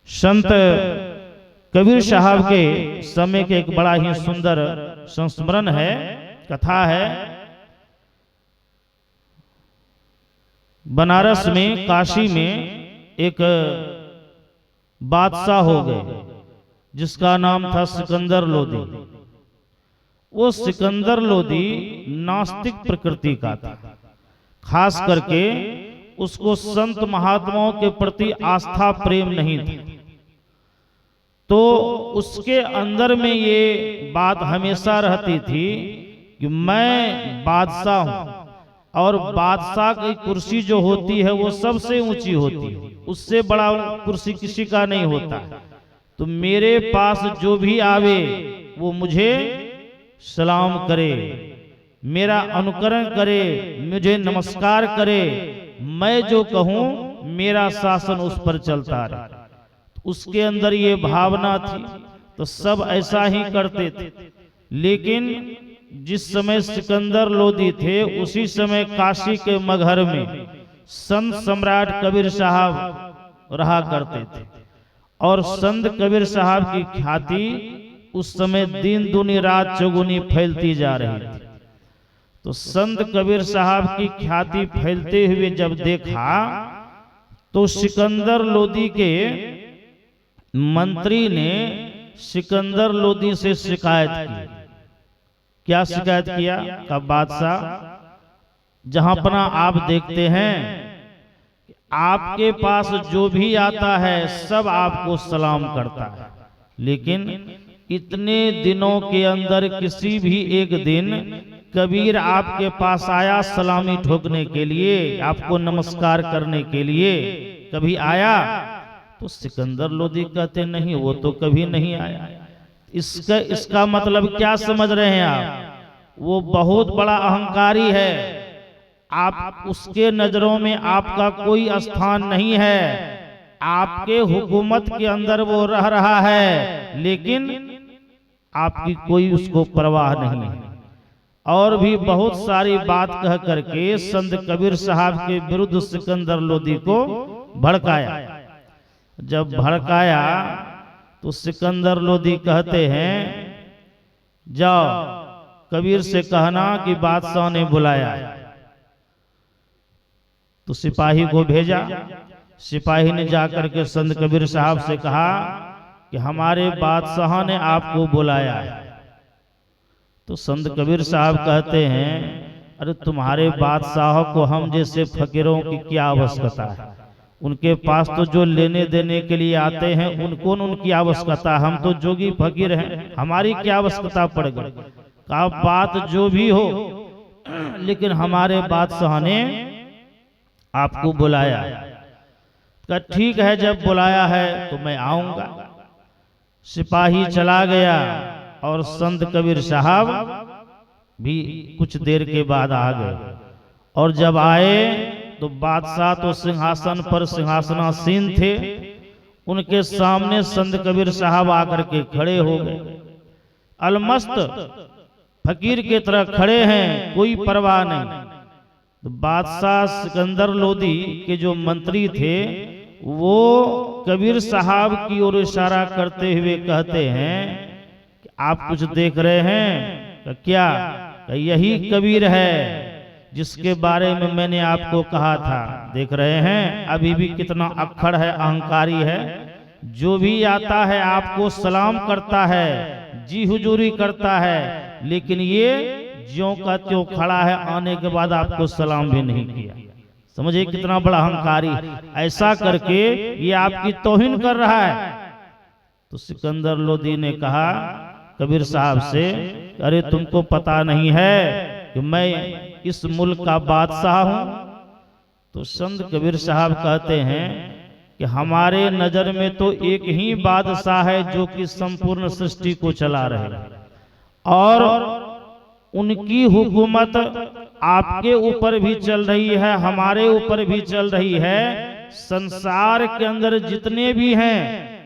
संत कबीर साहब के समय के एक बड़ा ही सुंदर संस्मरण है, कथा है। बनारस में, काशी में एक बादशाह हो गए जिसका नाम था सिकंदर लोदी। वो सिकंदर लोदी नास्तिक प्रकृति का था, खास करके उसको संत महात्माओं के प्रति आस्था प्रेम नहीं था। तो उसके अंदर में ये बात हमेशा रहती थी कि मैं बादशाह हूं और बादशाह की कुर्सी जो होती है वो सबसे ऊंची होती है, उससे बड़ा कुर्सी किसी का नहीं होता। तो मेरे पास जो भी आवे वो मुझे सलाम करे, मेरा अनुकरण करे, मुझे नमस्कार करे, मैं जो कहूं मेरा शासन उस पर चलता रहे। उसके अंदर ये भावना थी तो सब ऐसा ही करते थे। लेकिन जिस समय सिकंदर लोदी थे उसी समय काशी के मगहर में संत सम्राट कबीर साहब रहा करते थे और संत कबीर साहब की ख्याति उस समय दिन दूनी रात चौगुनी फैलती जा रही थी। तो संत कबीर साहब की ख्याति फैलते हुए जब देखा तो सिकंदर लोदी के मंत्री ने सिकंदर लोदी से शिकायत की। क्या शिकायत किया? का बादशाह, जहां अपना आप देखते हैं आपके पास जो भी आता है सब आपको सलाम करता है, लेकिन इतने दिनों के अंदर किसी भी एक दिन कबीर आपके पास आया सलामी ठोकने के लिए, आपको नमस्कार करने के लिए कभी आया? तो सिकंदर लोदी कहते नहीं, वो तो कभी नहीं आया। इसका मतलब क्या समझ रहे हैं आप? वो बहुत बड़ा अहंकारी है, आप उसके नजरों में आपका कोई स्थान नहीं है, आपके हुकूमत के अंदर वो रह रहा है लेकिन आपकी कोई उसको परवाह नहीं है। और भी बहुत सारी बात कह करके संत कबीर साहब के विरुद्ध सिकंदर लोदी को भड़काया। जब भड़काया तो सिकंदर लोदी कहते हैं जाओ कबीर से कहना कि बादशाह ने बुलाया। तो सिपाही को भेजा, सिपाही ने जाकर के संत कबीर साहब से कहा कि हमारे बादशाह ने आपको बुलाया है। तो संत कबीर साहब कहते हैं अरे तुम्हारे बादशाह को हम जैसे फकीरों की क्या आवश्यकता है, उनके पास तो जो लेने देने के लिए आते हैं उनको उनकी आवश्यकता, हम तो जोगी फकीर हैं, हमारी क्या आवश्यकता पड़ गई। कहा बात जो भी हो लेकिन हमारे बादशाह ने आपको बुलाया। कहा ठीक है, जब बुलाया है तो मैं आऊंगा। सिपाही चला गया और संत कबीर साहब भी कुछ देर के बाद आ गए। और जब आए तो बादशाह तो सिंहासन पर सिंहासनासीन थे, उनके सामने संत कबीर साहब आकर के खड़े हो गए। अलमस्त फकीर की तरह खड़े हैं, कोई परवाह नहीं। तो बादशाह सिकंदर लोदी के जो मंत्री थे वो कबीर साहब की ओर इशारा करते हुए कहते हैं कि आप कुछ देख रहे हैं? क्या? यही कबीर है जिसके बारे में मैंने आपको कहा था। देख रहे हैं अभी भी कितना अक्खड़ है, अहंकारी है, जो भी आता है आपको सलाम करता है, जी हुजूरी करता है, लेकिन ये ज्यों का त्यों खड़ा है, आने के बाद आपको सलाम भी नहीं किया। समझे कितना बड़ा अहंकारी, ऐसा करके ये आपकी तौहीन कर रहा है। तो सिकंदर लोदी ने कहा कबीर साहब से अरे तुमको पता नहीं है कि मैं इस मुल्क का बादशाह हूं? तो संत कबीर साहब कहते हैं कि हमारे नजर में तो एक ही बादशाह है जो कि संपूर्ण सृष्टि को चला रहे हैं और उनकी हुकूमत आपके ऊपर भी चल रही है, हमारे ऊपर भी चल रही है। संसार के अंदर जितने भी हैं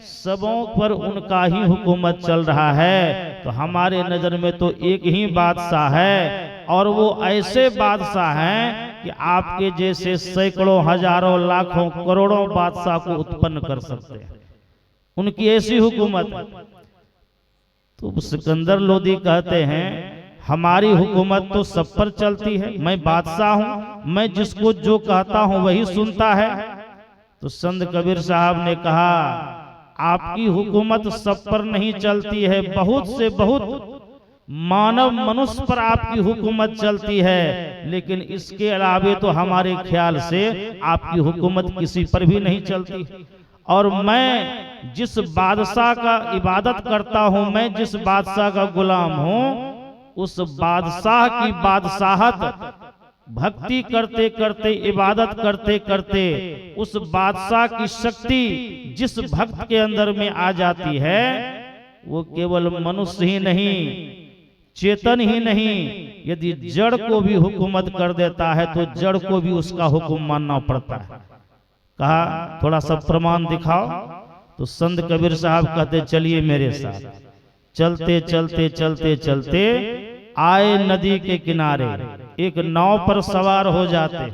सबों पर उनका ही हुकूमत चल रहा है। तो हमारे नजर में तो एक ही बादशाह है और वो ऐसे बादशाह हैं कि आपके जैसे सैकड़ों हजारों लाखों करोड़ों बादशाह को उत्पन्न कर सकते हैं। उनकी ऐसी हुकूमत। तो सिकंदर लोदी कहते हैं हमारी हुकूमत तो सब पर चलती है, मैं बादशाह हूं, मैं जिसको जो कहता हूं वही सुनता है। तो संत कबीर साहब ने कहा आपकी हुकूमत सब पर नहीं चलती है, बहुत से बहुत मानव मनुष्य पर आपकी हुकूमत चलती है, लेकिन इसके अलावे तो हमारे ख्याल से आपकी हुकूमत किसी पर भी नहीं चलती। और मैं जिस बादशाह का इबादत करता हूं, मैं जिस बादशाह का गुलाम हूं, उस बादशाह की बादशाहत भक्ति करते करते, इबादत करते करते उस बादशाह की शक्ति जिस भक्त के अंदर में आ जाती है, वो केवल मनुष्य ही नहीं, चेतन ही नहीं, यदि जड़ को भी हुकूमत कर देता है तो जड़ को भी उसका हुक्म मानना पड़ता है। कहा थोड़ा सा प्रमाण दिखाओ। तो संत कबीर साहब कहते चलिए मेरे साथ। चलते चलते चलते चलते आए नदी के किनारे, एक नाव पर सवार हो जाते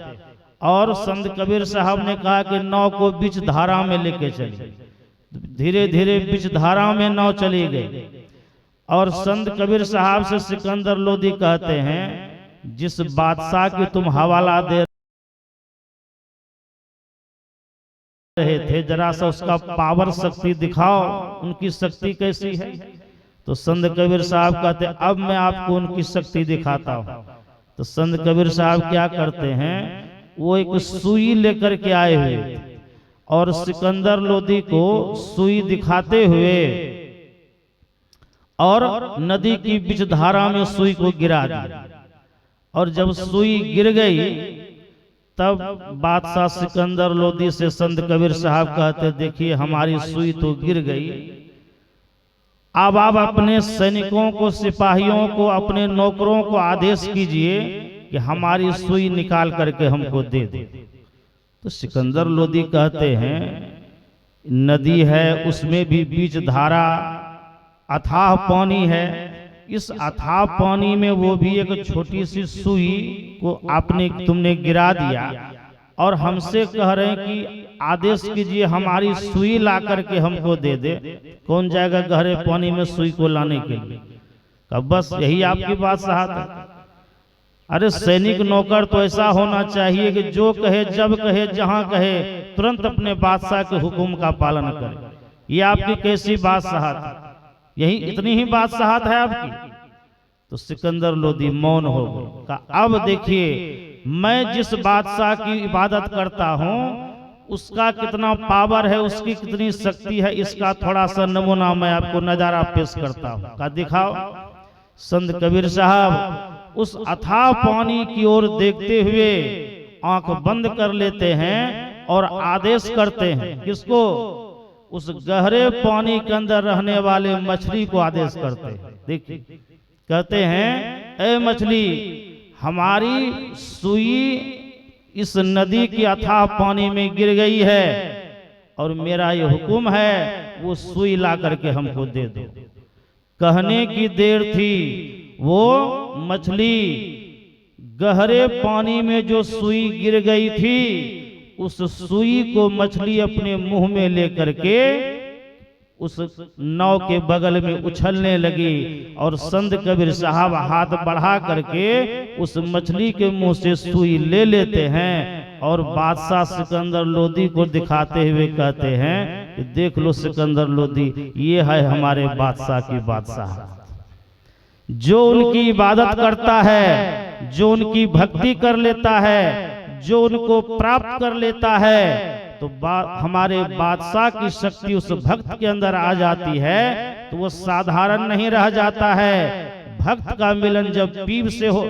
और संत कबीर साहब ने कहा कि नाव को बीच धारा में लेके चलिए। धीरे धीरे बीच धारा में नाव चली गई और संत कबीर साहब से सिकंदर लोदी कहते हैं जिस बादशाह की तुम हवाला दे रहे थे, जरा सा उसका पावर शक्ति दिखाओ, उनकी शक्ति कैसी है। तो संत कबीर साहब कहते अब मैं आपको उनकी शक्ति दिखाता हूं। तो संत कबीर साहब क्या करते हैं, वो एक सुई लेकर के आए हुए और सिकंदर लोदी को सुई दिखाते हुए और नदी की बीच धारा में सुई को गिरा दिया। और जब सुई गिर गई तब बादशाह सिकंदर लोदी से संत कबीर साहब कहते देखिए हमारी सुई तो गिर गई, अब आप अपने सैनिकों को, सिपाहियों को, अपने नौकरों को आदेश कीजिए कि हमारी सुई निकाल करके हमको दे दे। तो सिकंदर लोदी कहते हैं नदी है, उसमें भी बीच धारा, अथाह पानी है, इस अथाह पानी में वो भी एक छोटी सी सुई को तुमने गिरा दिया और हमसे कह रहे हैं कि आदेश कीजिए हमारी सुई ला करके हमको दे दे। कौन जाएगा गहरे पानी में सुई को लाने के लिए? कब बस यही आपकी बात साहब है। अरे सैनिक नौकर तो ऐसा होना चाहिए कि जो कहे, जब कहे, जहां कहे, तुरंत अपने बादशाह के हुक्म का पालन करे। ये आपकी कैसी बात साहब? यही इतनी ही बात साहब है आपकी? तो सिकंदर लोदी मौन हो गए। कहा अब देखिए मैं जिस बादशाह की इबादत करता हूं उसका कितना पावर है, उसकी कितनी शक्ति है, इसका थोड़ा सा नमूना मैं आपको नजारा पेश करता हूं। कहा दिखाओ। संत कबीर साहब उस अथाह पानी की ओर देखते हुए आंख बंद कर लेते हैं और आदेश करते हैं किसको? उस गहरे पानी के अंदर रहने वाले मछली को आदेश करते हैं। देखिए कहते हैं ए मछली, हमारी सुई इस नदी के अथाह पानी में गिर गई है और मेरा ये हुक्म है वो सुई ला करके हमको दे दो। कहने की देर थी, वो मछली गहरे पानी में जो सुई गिर गई थी उस सुई को मछली अपने मुंह में लेकर के उस नाव के बगल में उछलने लगी और संत कबीर साहब हाथ बढ़ा करके उस मछली के मुंह से सुई ले लेते हैं और बादशाह सिकंदर लोदी को दिखाते हुए कहते हैं कि देख लो सिकंदर लोदी, ये है हमारे बादशाह की बादशाह। जो उनकी इबादत करता है, जो उनकी भक्ति कर लेता है, जो उनको प्राप्त कर लेता है, तो हमारे बादशाह की शक्ति उस भक्त के अंदर आ जाती है तो वो साधारण नहीं रह जाता है। भक्त का मिलन जब पीव से हो,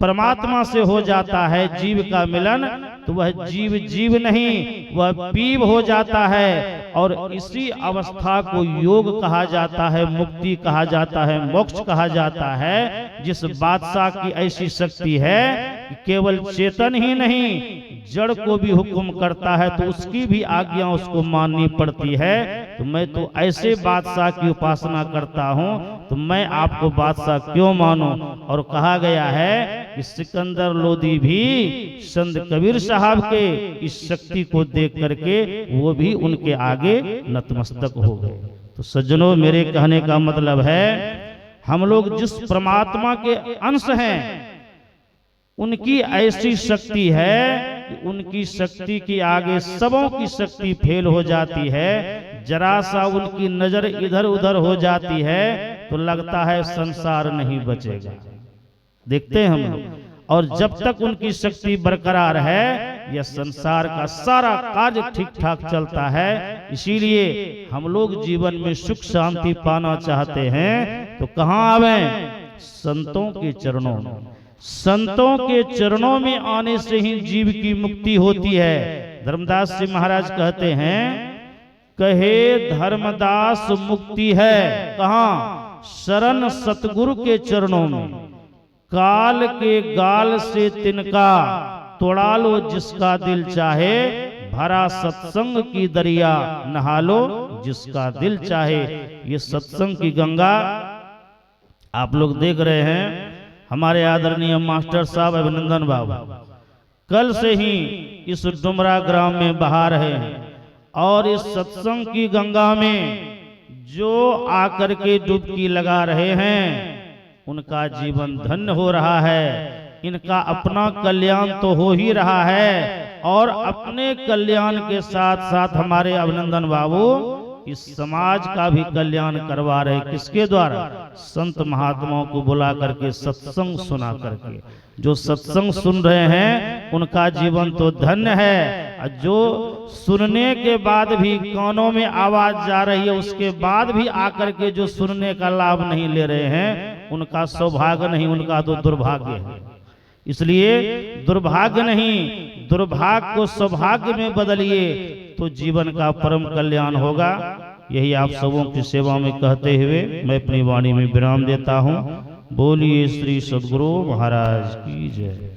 परमात्मा से हो जाता है, जीव का मिलन, तो वह जीव जीव नहीं, वह पीव हो जाता है। और इसी अवस्था को योग कहा जाता है, मुक्ति कहा जाता है, मोक्ष कहा जाता है। जिस बादशाह की ऐसी शक्ति है कि केवल चेतन ही नहीं, जड़ को भी हुक्म करता है, तो उसकी भी आज्ञा उसको माननी पड़ती है। तो मैं तो ऐसे बादशाह की उपासना करता हूँ, तो मैं आपको बादशाह क्यों मानूं। और कहा गया है कि सिकंदर लोदी भी संत कबीर साहब के इस शक्ति को देख करके वो भी उनके आगे नतमस्तक हो गए। तो सज्जनों, मेरे कहने का मतलब है, हम लोग जिस परमात्मा के अंश हैं, उनकी ऐसी शक्ति है कि उनकी शक्ति के आगे सबों की शक्ति फेल हो जाती है। जरा सा उनकी नजर इधर उधर हो जाती है तो लगता है संसार नहीं बचेगा। देखते हैं हम लोग, और जब तक उनकी शक्ति बरकरार है, यह संसार का सारा कार्य ठीक ठाक चलता है। इसीलिए हम लोग जीवन में सुख शांति पाना चाहते हैं तो कहाँ आवे? संतों के चरणों में। संतों के चरणों में आने से ही जीव की मुक्ति होती है। धर्मदास जी महाराज कहते हैं, कहे धर्मदास मुक्ति है कहाँ? शरण सतगुरु के चरणों में। काल के गाल से तिनका तोड़ा लो जिसका दिल चाहे, भरा सत्संग की दरिया नहा लो जिसका दिल चाहे। ये सत्संग की गंगा आप लोग देख रहे हैं। हमारे आदरणीय मास्टर साहब अभिनंदन बाबू कल से ही इस डुमरा ग्राम में बहा रहे हैं, और इस सत्संग की गंगा में जो आकर के डुबकी लगा रहे हैं, उनका जीवन धन्य हो रहा है। इनका अपना कल्याण तो हो ही रहा है, और अपने कल्याण के साथ साथ हमारे अभिनंदन बाबू इस समाज का भी कल्याण करवा रहे। किसके द्वारा? संत महात्माओं को बुला करके सत्संग सुना करके। जो सत्संग सुन रहे हैं उनका जीवन तो धन्य है, जो सुनने के बाद भी कानों में आवाज जा रही है, उसके बाद भी आकर के जो सुनने का लाभ नहीं ले रहे हैं, उनका सौभाग्य नहीं, उनका तो दुर्भाग्य है। इसलिए दुर्भाग्य नहीं, दुर्भाग्य को सौभाग्य में बदलिए तो जीवन का परम कल्याण होगा। यही आप सबों की सेवा में कहते हुए मैं अपनी वाणी में विराम देता हूँ। बोलिए श्री सद्गुरु महाराज की जय।